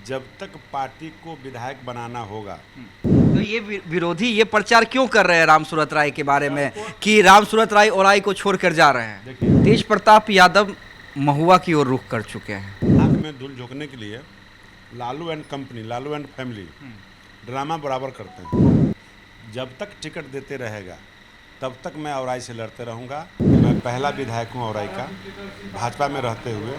जब तक पार्टी को विधायक बनाना होगा। तो ये विरोधी ये प्रचार क्यों कर रहे हैं राम सूरत राय के बारे में कि राम सूरत राय ओराई को छोड़कर जा रहे हैं? देखिए, तेज प्रताप यादव महुआ की ओर रुख कर चुके हैं। नाक में धूल झोंकने के लिए Lalu and company, Lalu and family drama बराबर करते हैं। जब तक टिकट देते रहेगा तब तक मैं औराई से लड़ते रहूँगा। मैं पहला विधायक हूँ औराई का, भाजपा में रहते हुए।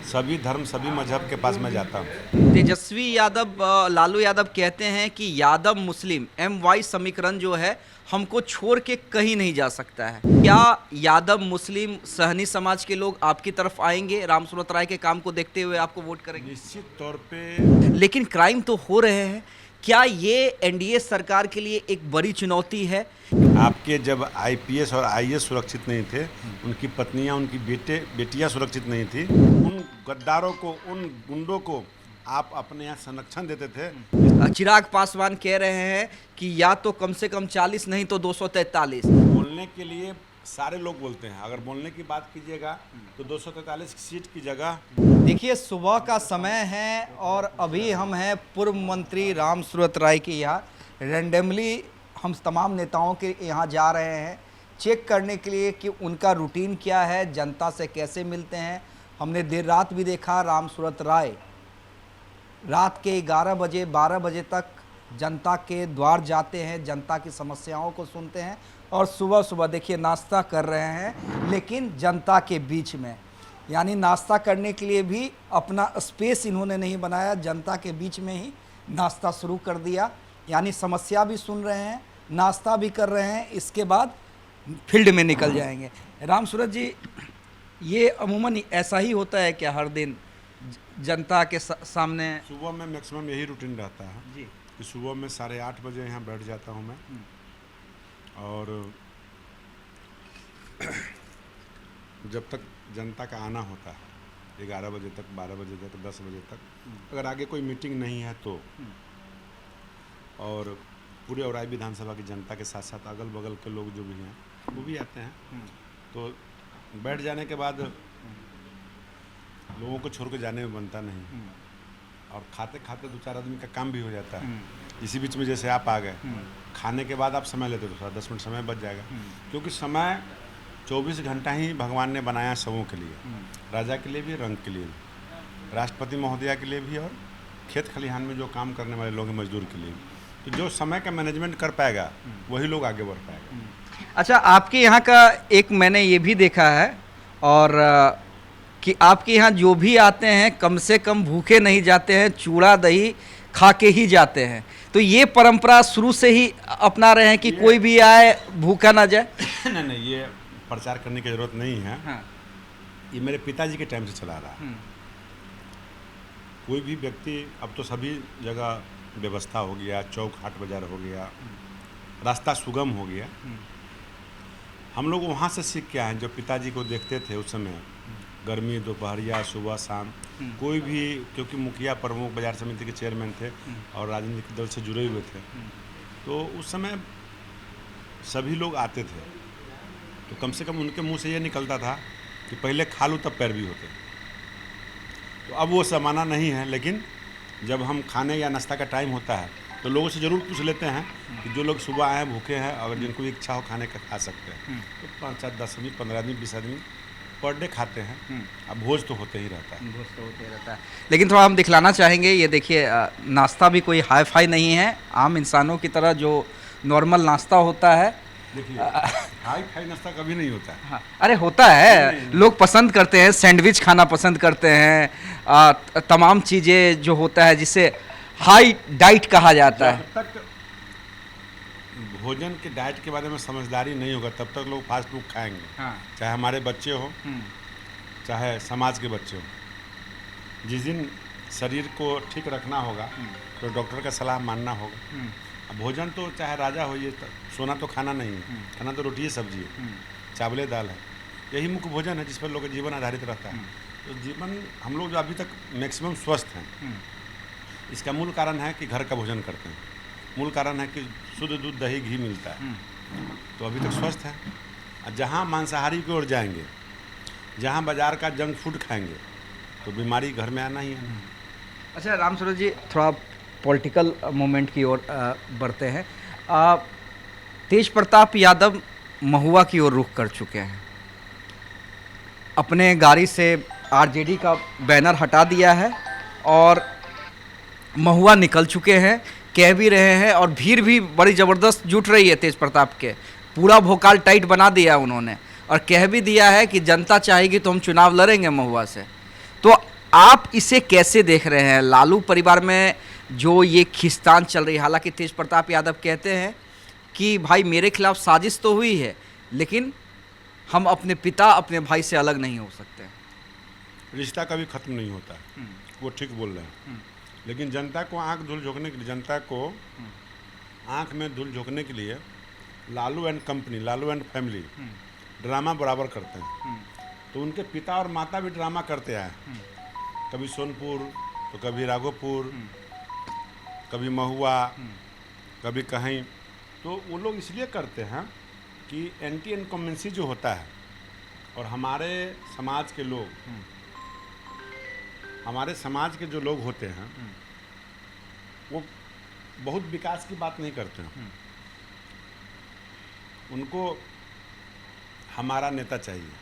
सभी धर्म सभी मजहब के पास मैं जाता हूँ। तेजस्वी यादव लालू यादव कहते हैं कि यादव मुस्लिम MY समीकरण जो है हमको छोड़ के कहीं नहीं जा सकता है। क्या यादव मुस्लिम सहनी समाज के लोग आपकी तरफ आएंगे, राम सूरत राय के काम को देखते हुए आपको वोट करेंगे? निश्चित तौर पे। लेकिन क्राइम तो हो रहे हैं, क्या ये NDA सरकार के लिए एक बड़ी चुनौती है? आपके जब IPS और IAS सुरक्षित नहीं थे, उनकी पत्नियां, उनकी बेटियां सुरक्षित नहीं थी, उन गद्दारों को, उन गुंडों को आप अपने यहाँ संरक्षण देते थे। चिराग पासवान कह रहे हैं कि या तो कम से कम 40 नहीं तो 243। बोलने के लिए सारे लोग बोलते हैं, अगर बोलने की बात कीजिएगा तो 243 सीट की जगह। देखिए, सुबह का समय है और अभी हम हैं पूर्व मंत्री राम सूरत राय के यहाँ। रैंडमली हम तमाम नेताओं के यहाँ जा रहे हैं चेक करने के लिए कि उनका रूटीन क्या है, जनता से कैसे मिलते हैं। हमने देर रात भी देखा राम सूरत राय रात के 11 बजे 12 बजे तक जनता के द्वार जाते हैं, जनता की समस्याओं को सुनते हैं और सुबह सुबह देखिए नाश्ता कर रहे हैं, लेकिन जनता के बीच में। यानी नाश्ता करने के लिए भी अपना स्पेस इन्होंने नहीं बनाया, जनता के बीच में ही नाश्ता शुरू कर दिया। यानी समस्या भी सुन रहे हैं, नाश्ता भी कर रहे हैं, इसके बाद फील्ड में निकल जाएंगे। राम सूरत जी, ये अमूमन ऐसा ही होता है क्या हर दिन जनता के सामने? सुबह में मैक्सिमम यही रूटीन रहता है जी कि सुबह में 8:30 बजे यहाँ बैठ जाता हूँ मैं, और जब तक जनता का आना होता है 11 बजे तक, 12 बजे तक, 10 बजे तक, अगर आगे कोई मीटिंग नहीं है तो, और पूरे औराई विधानसभा की जनता के साथ साथ अगल बगल के लोग जो भी हैं वो भी आते हैं। तो बैठ जाने के बाद लोगों को छोड़ के जाने में बनता नहीं, और खाते खाते 2-4 आदमी का काम भी हो जाता है। इसी बीच में जैसे आप आ गए, खाने के बाद आप समय लेते तो 10 मिनट समय बच जाएगा, क्योंकि समय 24 घंटा ही भगवान ने बनाया सबों के लिए, राजा के लिए भी, रंग के लिए भी, राष्ट्रपति महोदया के लिए भी, और खेत खलिहान में जो काम करने वाले लोग हैं मजदूर के लिए। तो जो समय का मैनेजमेंट कर पाएगा वही लोग आगे बढ़ पाएगा। अच्छा, आपके यहाँ का एक मैंने ये भी देखा है और कि आपके यहाँ जो भी आते हैं कम से कम भूखे नहीं जाते हैं, चूड़ा दही खा के ही जाते हैं। तो ये परंपरा शुरू से ही अपना रहे हैं कि कोई भी आए भूखा ना जाए? नहीं, ये प्रचार करने की जरूरत नहीं है। हाँ। ये मेरे पिताजी के टाइम से चला रहा है। कोई भी व्यक्ति, अब तो सभी जगह व्यवस्था हो गया, चौक हाट बाजार हो गया, रास्ता सुगम हो गया। हम लोग वहाँ से सीख के आए हैं, जो पिताजी को देखते थे उस समय, गर्मी दोपहरिया सुबह शाम, कोई भी, क्योंकि मुखिया प्रमुख बाजार समिति के चेयरमैन थे और राजनीतिक दल से जुड़े हुए थे, तो उस समय सभी लोग आते थे। तो कम से कम उनके मुंह से ये निकलता था कि पहले खा लूँ तब पैर भी होते। तो अब वो ज़माना नहीं है, लेकिन जब हम खाने या नाश्ता का टाइम होता है तो लोगों से ज़रूर पूछ लेते हैं कि जो लोग सुबह आए भूखे हैं, अगर जिनको इच्छा हो खाने का खा सकते हैं। तो 5, 7, 10 आदमी, 15 आदमी, 20 आदमी पर डे खाते हैं। अब भोज तो होते ही रहता है। भोज तो होते रहता है, लेकिन थोड़ा हम दिखलाना चाहेंगे। ये देखिए, नाश्ता भी कोई हाई फाई नहीं है, आम इंसानों की तरह जो नॉर्मल नाश्ता होता है। देखिए, हाई फाई नाश्ता कभी नहीं होता है। हाँ, अरे होता है, लोग पसंद करते हैं, सैंडविच खाना पसंद करते हैं, तमाम चीज़ें जो होता है जिसे हाई डाइट कहा जाता है। जब तक भोजन के डाइट के बारे में समझदारी नहीं होगा तब तक लोग फास्ट फूड खाएंगे। हाँ। चाहे हमारे बच्चे हो, चाहे समाज के बच्चे हो। जिस दिन शरीर को ठीक रखना होगा तो डॉक्टर का सलाह मानना होगा। अब भोजन तो चाहे राजा हो, ये सोना तो खाना नहीं है, खाना तो रोटी सब्जी है, चावले दाल है, यही मुख्य भोजन है जिस पर लोग का जीवन आधारित रहता है। तो जीवन, हम लोग जो अभी तक मैक्सिमम स्वस्थ हैं, इसका मूल कारण है कि घर का भोजन करते हैं, मूल कारण है कि शुद्ध दूध दही घी मिलता है, तो अभी तक स्वस्थ है। जहाँ मांसाहारी की ओर जाएंगे, जहाँ बाज़ार का जंक फूड खाएंगे, तो बीमारी घर में आना ही है। अच्छा राम सूरत जी, थोड़ा पॉलिटिकल मोमेंट की ओर बढ़ते हैं। तेज प्रताप यादव महुआ की ओर रुख कर चुके हैं, अपने गाड़ी से आरजेडी का बैनर हटा दिया है और महुआ निकल चुके हैं, कह भी रहे हैं और भीड़ भी बड़ी ज़बरदस्त जुट रही है तेज प्रताप के। पूरा भोकाल टाइट बना दिया उन्होंने और कह भी दिया है कि जनता चाहेगी तो हम चुनाव लड़ेंगे महुआ से। तो आप इसे कैसे देख रहे हैं? लालू परिवार में जो ये खींचतान चल रही है, हालांकि तेज प्रताप यादव कहते हैं कि भाई मेरे खिलाफ साजिश तो हुई है, लेकिन हम अपने पिता अपने भाई से अलग नहीं हो सकते। रिश्ता कभी ख़त्म नहीं होता, वो ठीक बोल रहे हैं। लेकिन जनता को आंख धूल झोंकने के लिए, जनता को आंख में धूल झोंकने के लिए Lalu and company, Lalu and family drama बराबर करते हैं। तो उनके पिता और माता भी ड्रामा करते आए, कभी सोनपुर तो कभी राघोपुर, कभी महुआ, कभी कहीं। तो वो लोग इसलिए करते हैं कि एंटी इनकम्बेंसी जो होता है, और हमारे समाज के लोग, हमारे समाज के जो लोग होते हैं वो बहुत विकास की बात नहीं करते हैं। उनको हमारा नेता चाहिए,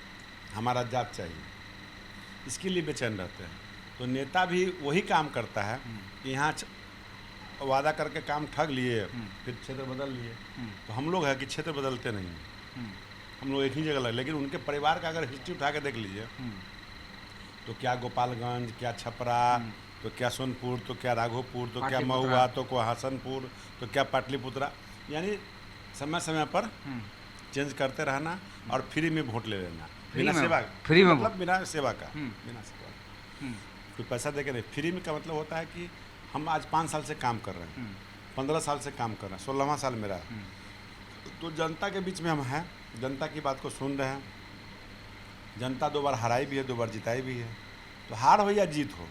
हमारा जात चाहिए, इसके लिए बेचैन रहते हैं। तो नेता भी वही काम करता है कि यहाँ वादा करके काम ठग लिए, फिर क्षेत्र बदल लिए। तो हम लोग है कि क्षेत्र बदलते नहीं हैं, हम लोग एक ही जगह लगे। लेकिन उनके परिवार का अगर हिस्ट्री उठा के देख लीजिए तो क्या गोपालगंज, क्या छपरा, तो क्या सोनपुर, तो क्या राघोपुर, तो क्या महुआ, तो क्या हसनपुर, तो क्या पाटलिपुत्रा। यानी समय समय पर चेंज करते रहना और फ्री में वोट ले लेना, बिना सेवा, फ्री में मतलब बिना सेवा का, बिना सेवा का। कोई पैसा दे के नहीं। फ्री में का मतलब होता है कि हम आज 5 साल से काम कर रहे हैं, 15 साल से काम कर रहे हैं, 16वां साल मेरा है। तो जनता के बीच में हम हैं, जनता की बात को सुन रहे हैं। जनता 2 बार हराई भी है, 2 बार जिताई भी है। तो हार हो या जीत हो,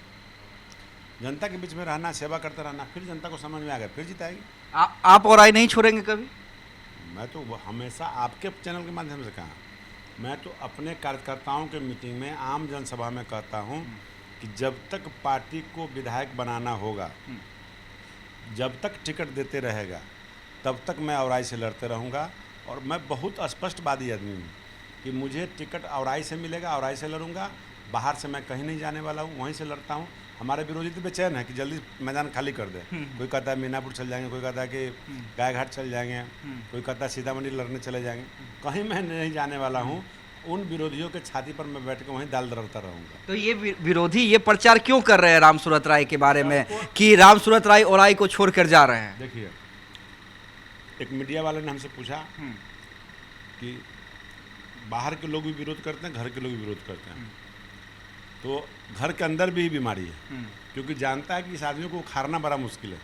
जनता के बीच में रहना, सेवा करते रहना, फिर जनता को समझ में आ गया, फिर जिताएगी। आप और आई नहीं छोड़ेंगे कभी? मैं तो हमेशा आपके चैनल के माध्यम से कहा, मैं तो अपने कार्यकर्ताओं के मीटिंग में, आम जनसभा में कहता हूं कि जब तक पार्टी को विधायक बनाना होगा, जब तक टिकट देते रहेगा, तब तक मैं औराई से लड़ते रहूँगा। और मैं बहुत स्पष्टवादी आदमी हूँ कि मुझे टिकट औराई से मिलेगा, औराई से लड़ूंगा। बाहर से मैं कहीं नहीं जाने वाला हूँ, वहीं से लड़ता हूँ। हमारे विरोधी तो बेचैन है कि जल्दी मैदान खाली कर दे। कोई कहता है मीनापुर चल जाएंगे, कोई कहता है कि गायघाट चल जाएंगे, कोई कहता है सीतामढ़ी लड़ने चले जाएंगे। कहीं मैं नहीं जाने वाला हूँ। उन विरोधियों के छाती पर मैं बैठ के वहीं दाल दरड़ता रहूँगा। तो ये विरोधी ये प्रचार क्यों कर रहे हैं राम सूरत राय के बारे में कि राम सूरत राय औराई को छोड़कर जा रहे हैं? देखिए, एक मीडिया वाले ने हमसे पूछा कि बाहर के लोग भी विरोध करते हैं, घर के लोग भी विरोध करते हैं। तो घर के अंदर भी बीमारी है, क्योंकि जानता है कि इस आदमी को उखाड़ना बड़ा मुश्किल है।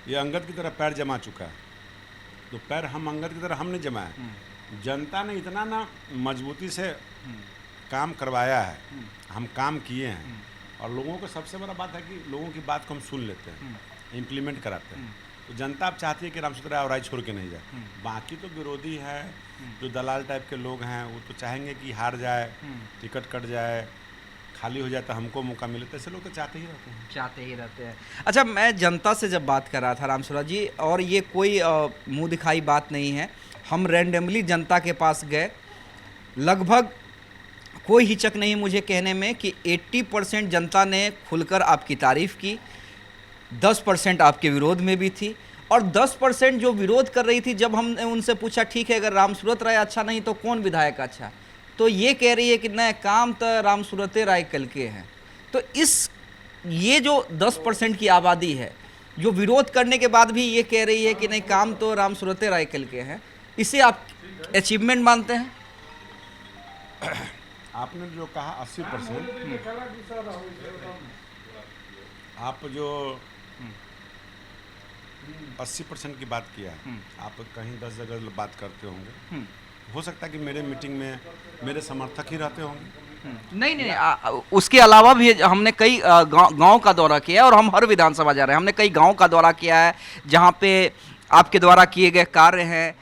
ये अंगद की तरह पैर जमा चुका है, तो पैर हम अंगद की तरह हम नहीं जमाए। जनता ने इतना ना मजबूती से काम करवाया है, हम काम किए हैं। और लोगों को सबसे बड़ा बात है कि लोगों की बात को हम सुन लेते हैं, इम्प्लीमेंट कराते हैं। तो जनता अब चाहती है कि राम सूरत राय औराई छोड़ के नहीं जाए। बाकी तो विरोधी है, जो दलाल टाइप के लोग हैं, वो तो चाहेंगे कि हार जाए, टिकट कट जाए, खाली हो जाए तो हमको मौका मिले। तो ऐसे लोग तो चाहते ही रहते हैं। अच्छा, मैं जनता से जब बात कर रहा था राम सूरत जी, और ये कोई मुँह दिखाई बात नहीं है, हम रैंडमली जनता के पास गए। लगभग कोई हिचक नहीं मुझे कहने में कि 80% जनता ने खुलकर आपकी तारीफ़ की, 10% आपके विरोध में भी थी, और 10% जो विरोध कर रही थी, जब हमने उनसे पूछा ठीक है अगर राम सूरत राय अच्छा नहीं तो कौन विधायक अच्छा, तो ये कह रही है कि नए काम तो राम सूरत राय कल के हैं। तो ये जो 10% की आबादी है जो विरोध करने के बाद भी ये कह रही है कि नहीं काम तो राम सूरत राय कल के हैं, इसे आप अचीवमेंट मानते हैं? आपने जो कहा 80%, आप जो 80% की बात किया, आप कहीं 10 जगह बात करते होंगे। हो सकता है कि मेरे मीटिंग में मेरे समर्थक ही रहते होंगे। नहीं, उसके अलावा भी हमने कई गांव का दौरा किया है और हम हर विधानसभा जा रहे हैं। हमने कई गांव का दौरा किया है जहां पे आपके द्वारा किए गए कार्य हैं,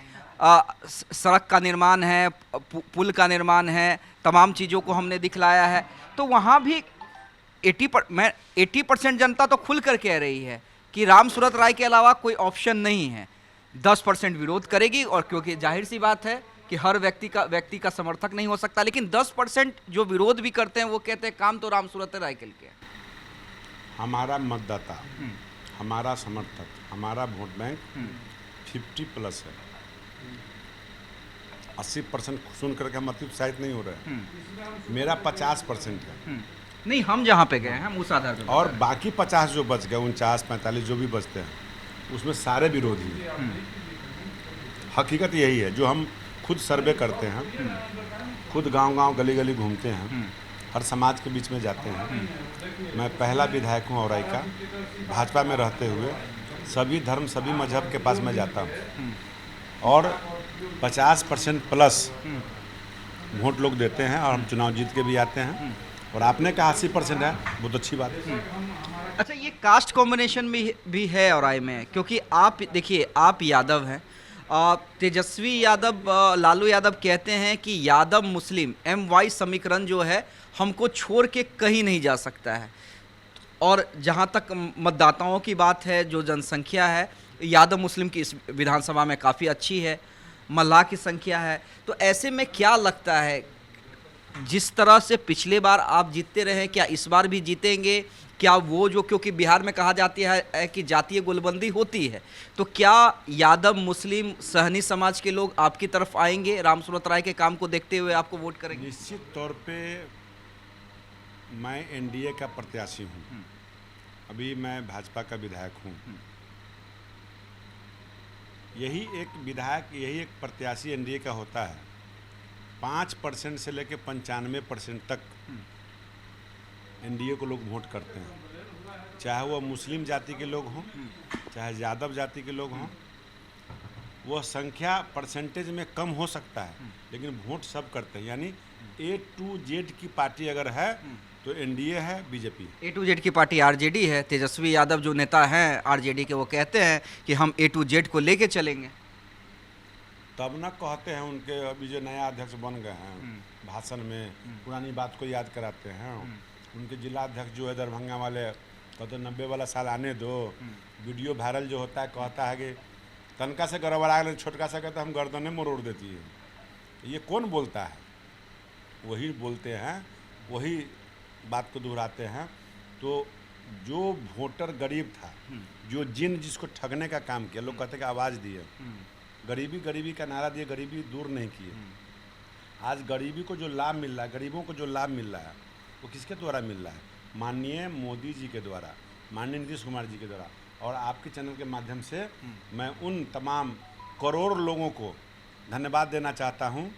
सड़क का निर्माण है, पुल का निर्माण है, तमाम चीज़ों को हमने दिखलाया है। तो वहाँ भी मैं 80% जनता तो खुल कर कह रही है कि रामसूरत राय के अलावा कोई ऑप्शन नहीं है। 10% विरोध करेगी, और क्योंकि जाहिर सी बात है कि हर व्यक्ति का समर्थक नहीं हो सकता, लेकिन 10% जो विरोध भी करते हैं वो कहते हैं काम तो रामसूरत राय के लिए। हमारा मतदाता, हमारा समर्थक, हमारा वोट बैंक 50+ है। 80% सुन करके हम अति उत्साहित नहीं हो रहे हैं। मेरा 50% है। नहीं, हम जहाँ पे गए हैं हम उस आधार पर, और बाकी 50 जो बच गए, 49-45 जो भी बचते हैं, उसमें सारे विरोधी हैं। हकीकत यही है, जो हम खुद सर्वे करते हैं, खुद गांव-गांव गली-गली घूमते हैं, हर समाज के बीच में जाते हैं। मैं पहला विधायक हूँ औराई का, भाजपा में रहते हुए सभी धर्म, सभी मजहब के पास मैं जाता हूँ, और 50% प्लस वोट लोग देते हैं, और हम चुनाव जीत के भी आते हैं। और आपने कहा 80% है, बहुत अच्छी बात है। अच्छा, ये कास्ट कॉम्बिनेशन भी है औराई में, क्योंकि आप देखिए, आप यादव हैं, तेजस्वी यादव, लालू यादव कहते हैं कि यादव मुस्लिम MY समीकरण जो है हमको छोड़ के कहीं नहीं जा सकता है। और जहाँ तक मतदाताओं की बात है, जो जनसंख्या है यादव मुस्लिम की इस विधानसभा में काफ़ी अच्छी है, मल्लाह की संख्या है। तो ऐसे में क्या लगता है, जिस तरह से पिछले बार आप जीतते रहे, क्या इस बार भी जीतेंगे? क्या वो जो, क्योंकि बिहार में कहा जाती है कि जातीय गोलबंदी होती है, तो क्या यादव मुस्लिम सहनी समाज के लोग आपकी तरफ आएंगे, रामसूरत राय के काम को देखते हुए आपको वोट करेंगे? निश्चित तौर पे मैं NDA का प्रत्याशी हूँ। अभी मैं भाजपा का विधायक हूँ। यही एक प्रत्याशी NDA का होता है। 5% से लेकर 95% तक NDA को लोग वोट करते हैं, चाहे वह मुस्लिम जाति के लोग हों, चाहे यादव जाति के लोग हों। वह संख्या परसेंटेज में कम हो सकता है, लेकिन वोट सब करते हैं। यानी A to Z की पार्टी अगर है तो NDA है, बीजेपी। A to Z की पार्टी RJD है। तेजस्वी यादव जो नेता हैं RJD के, वो कहते हैं कि हम A to Z को लेके चलेंगे। तब न कहते हैं उनके, अभी जो नया अध्यक्ष बन गए हैं, भाषण में पुरानी बात को याद कराते हैं। उनके जिला अध्यक्ष जो है दरभंगा वाले, कहते 90 वाला साल आने दो। वीडियो वायरल जो होता है, कहता है कि तनका से गड़बड़ा गए, छोटका सा कहता है हम गर्दनें मरोड़ देती है। ये कौन बोलता है? वही बोलते हैं, वही बात को दोहराते हैं। तो जो वोटर गरीब था, जो जिसको ठगने का काम किया, लोग कहते हैं कि आवाज़ दिए, गरीबी का नारा दिए, गरीबी दूर नहीं किए। आज गरीबी को जो लाभ मिल रहा है, गरीबों को जो लाभ मिल रहा है, वो किसके द्वारा मिल रहा है? माननीय मोदी जी के द्वारा, माननीय नीतीश कुमार जी के द्वारा। और आपके चैनल के माध्यम से मैं उन तमाम करोड़ लोगों को धन्यवाद देना चाहता हूँ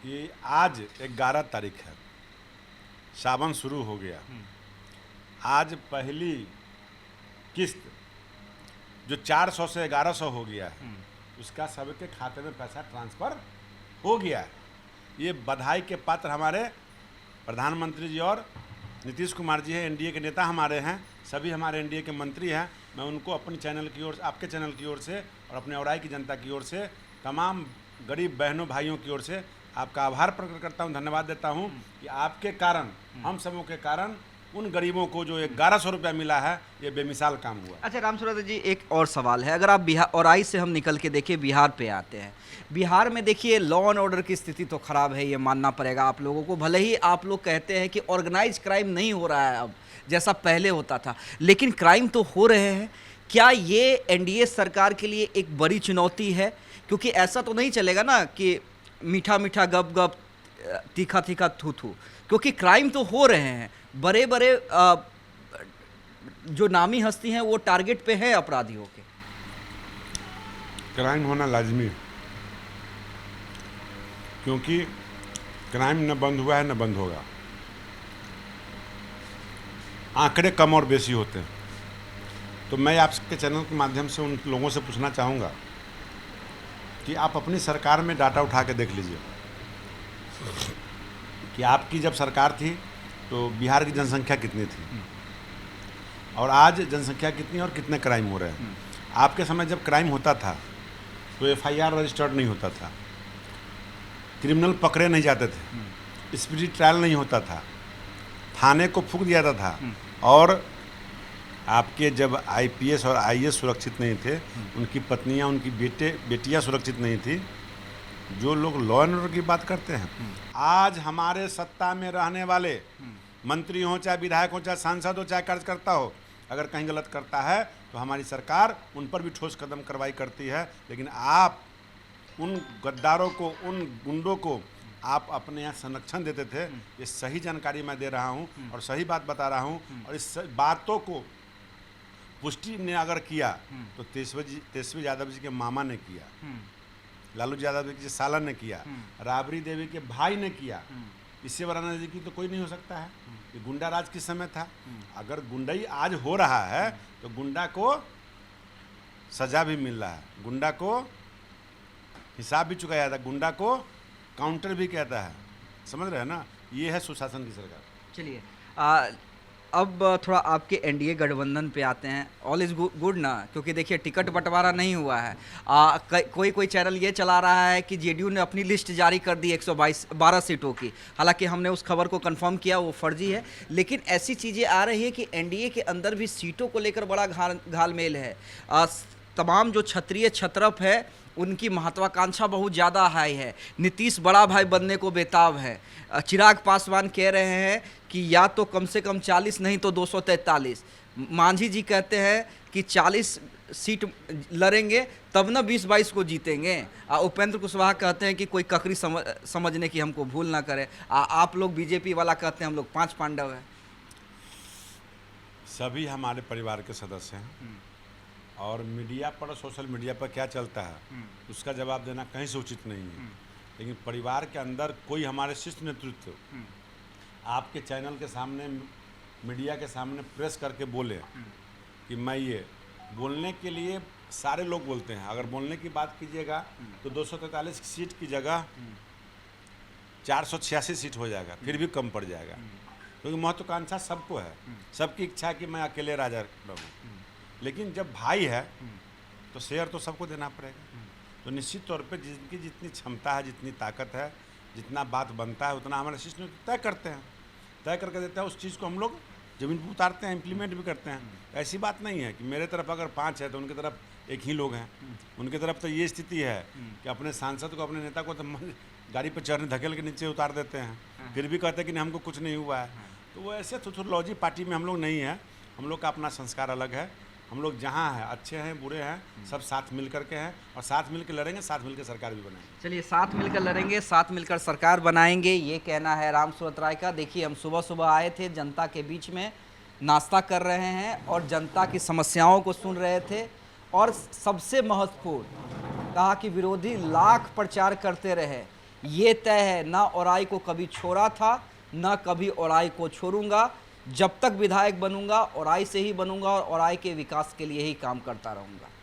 कि आज 11 तारीख है, सावन शुरू हो गया। आज पहली किस्त जो 400 से 1100 हो गया है, उसका सबके खाते में पैसा ट्रांसफ़र हो गया है। ये बधाई के पात्र हमारे प्रधानमंत्री जी और नीतीश कुमार जी हैं, NDA के नेता हमारे हैं, सभी हमारे NDA के मंत्री हैं। मैं उनको अपने चैनल की ओर से, आपके चैनल की ओर से और अपने औराई की जनता की ओर से, तमाम गरीब बहनों भाइयों की ओर से आपका आभार प्रकट करता हूं, धन्यवाद देता हूं कि आपके कारण, हम सबों के कारण उन गरीबों को जो 1100 रुपया मिला है, ये बेमिसाल काम हुआ। अच्छा रामसूरत जी, एक और सवाल है। अगर आप बिहार, औराई से हम निकल के देखिए बिहार पे आते हैं, बिहार में देखिए लॉ एंड ऑर्डर की स्थिति तो ख़राब है, ये मानना पड़ेगा आप लोगों को। भले ही आप लोग कहते हैं कि ऑर्गेनाइज क्राइम नहीं हो रहा है अब जैसा पहले होता था, लेकिन क्राइम तो हो रहे हैं। क्या ये NDA सरकार के लिए एक बड़ी चुनौती है? क्योंकि ऐसा तो नहीं चलेगा ना कि मीठा मीठा गप गप, तीखा तीखा थू थू, क्योंकि क्राइम तो हो रहे हैं। बड़े बड़े जो नामी हस्ती हैं वो टारगेट पे हैं अपराधियों के। क्राइम होना लाजमी है, क्योंकि क्राइम न बंद हुआ है न बंद होगा। आंकड़े कम और बेसी होते हैं। तो मैं आपके चैनल के माध्यम से उन लोगों से पूछना चाहूँगा कि आप अपनी सरकार में डाटा उठा के देख लीजिए कि आपकी जब सरकार थी तो बिहार की जनसंख्या कितनी थी और आज जनसंख्या कितनी और कितने क्राइम हो रहे हैं। आपके समय जब क्राइम होता था तो FIR रजिस्टर्ड नहीं होता था, क्रिमिनल पकड़े नहीं जाते थे, स्पीडी ट्रायल नहीं होता था, थाने को फूंक दिया जाता था, और आपके जब आईपीएस और आईएएस सुरक्षित नहीं थे, उनकी पत्नियां, उनकी बेटियां सुरक्षित नहीं थी। जो लोग लॉ एंड ऑर्डर की बात करते हैं, आज हमारे सत्ता में रहने वाले मंत्री हो, चाहे विधायक हो, चाहे सांसद हो, चाहे कार्यकर्ता हो, अगर कहीं गलत करता है तो हमारी सरकार उन पर भी ठोस कदम कार्रवाई करती है। लेकिन आप उन गद्दारों को, उन गुंडों को आप अपने यहाँ संरक्षण देते थे। ये सही जानकारी मैं दे रहा हूँ और सही बात बता रहा हूँ, और इस बातों को पुष्टि ने अगर किया तो तेजस्वी यादव जी के मामा ने किया, लालू यादव जी के साला ने किया, राबड़ी देवी के भाई ने किया, इससे बड़ा नजदीकी तो कोई नहीं हो सकता है। ये गुंडा राज किस समय था। अगर गुंडाई आज हो रहा है तो गुंडा को सजा भी मिल रहा है, गुंडा को हिसाब भी चुकाया जाता है, गुंडा को काउंटर भी कहता है। समझ रहे हैं ना, ये है सुशासन की सरकार। चलिए अब थोड़ा आपके एनडीए गठबंधन पे आते हैं। ऑल इज़ गुड ना, क्योंकि देखिए टिकट बंटवारा नहीं हुआ है। कोई चैनल ये चला रहा है कि जेडीयू ने अपनी लिस्ट जारी कर दी 112 सीटों की। हालांकि हमने उस खबर को कंफर्म किया, वो फर्जी है, लेकिन ऐसी चीज़ें आ रही है कि एनडीए के अंदर भी सीटों को लेकर बड़ा घालमेल है। तमाम जो क्षत्रिय क्षत्रप है उनकी महत्वाकांक्षा बहुत ज़्यादा हाई है। नीतीश बड़ा भाई बनने को बेताब है। चिराग पासवान कह रहे हैं कि या तो कम से कम 40 नहीं तो 243। मांझी जी कहते हैं कि 40 सीट लड़ेंगे तब ना 20-22 को जीतेंगे। उपेंद्र कुशवाहा कहते हैं कि कोई ककरी समझने की हमको भूल ना करे। आप लोग बीजेपी वाला कहते हैं हम लोग 5 पांडव हैं। सभी हमारे परिवार के सदस्य हैं, और मीडिया पर, सोशल मीडिया पर क्या चलता है उसका जवाब देना कहीं से उचित नहीं है। लेकिन परिवार के अंदर कोई हमारे शीर्ष नेतृत्व आपके चैनल के सामने, मीडिया के सामने प्रेस करके बोले कि मैं ये बोलने के लिए सारे लोग बोलते हैं। अगर बोलने की बात कीजिएगा तो 243 सीट की जगह 486 सीट हो जाएगा, फिर भी कम पड़ जाएगा, क्योंकि महत्वाकांक्षा सबको है, सबकी इच्छा है कि मैं अकेले राजा रहूँ। लेकिन जब भाई है तो शेयर तो सबको देना पड़ेगा। तो निश्चित तौर पे जिनकी जितनी क्षमता है, जितनी ताकत है, जितना बात बनता है, उतना हमारे शिष्य तय करते हैं, तय करके देते हैं। उस चीज़ को हम लोग जमीन पर उतारते हैं, इम्प्लीमेंट भी करते हैं। ऐसी बात नहीं है कि मेरे तरफ अगर 5 है तो उनकी तरफ एक ही लोग हैं। उनकी तरफ तो ये स्थिति है कि अपने सांसद को, अपने नेता को तो गाड़ी पर चढ़ने धकेल के नीचे उतार देते हैं, फिर भी कहते हैं कि नहीं हमको कुछ नहीं हुआ है। तो वो ऐसे थुथुरलॉजी पार्टी में हम लोग नहीं है। हम लोग का अपना संस्कार अलग है। हम लोग जहाँ हैं, अच्छे हैं, बुरे हैं, सब साथ मिल कर के हैं, और साथ मिल के लड़ेंगे, साथ मिल के सरकार भी बनाएंगे। चलिए, साथ मिलकर लड़ेंगे, साथ मिलकर सरकार बनाएंगे, ये कहना है रामसूरत राय का। देखिए, हम सुबह सुबह आए थे, जनता के बीच में नाश्ता कर रहे हैं और जनता की समस्याओं को सुन रहे थे। और सबसे महत्वपूर्ण कहा कि विरोधी लाख प्रचार करते रहे, ये तय है ना औराई को कभी छोड़ा था, ना कभी औराई को छोड़ूंगा। जब तक विधायक बनूंगा औराई से ही बनूंगा और औराई के विकास के लिए ही काम करता रहूंगा।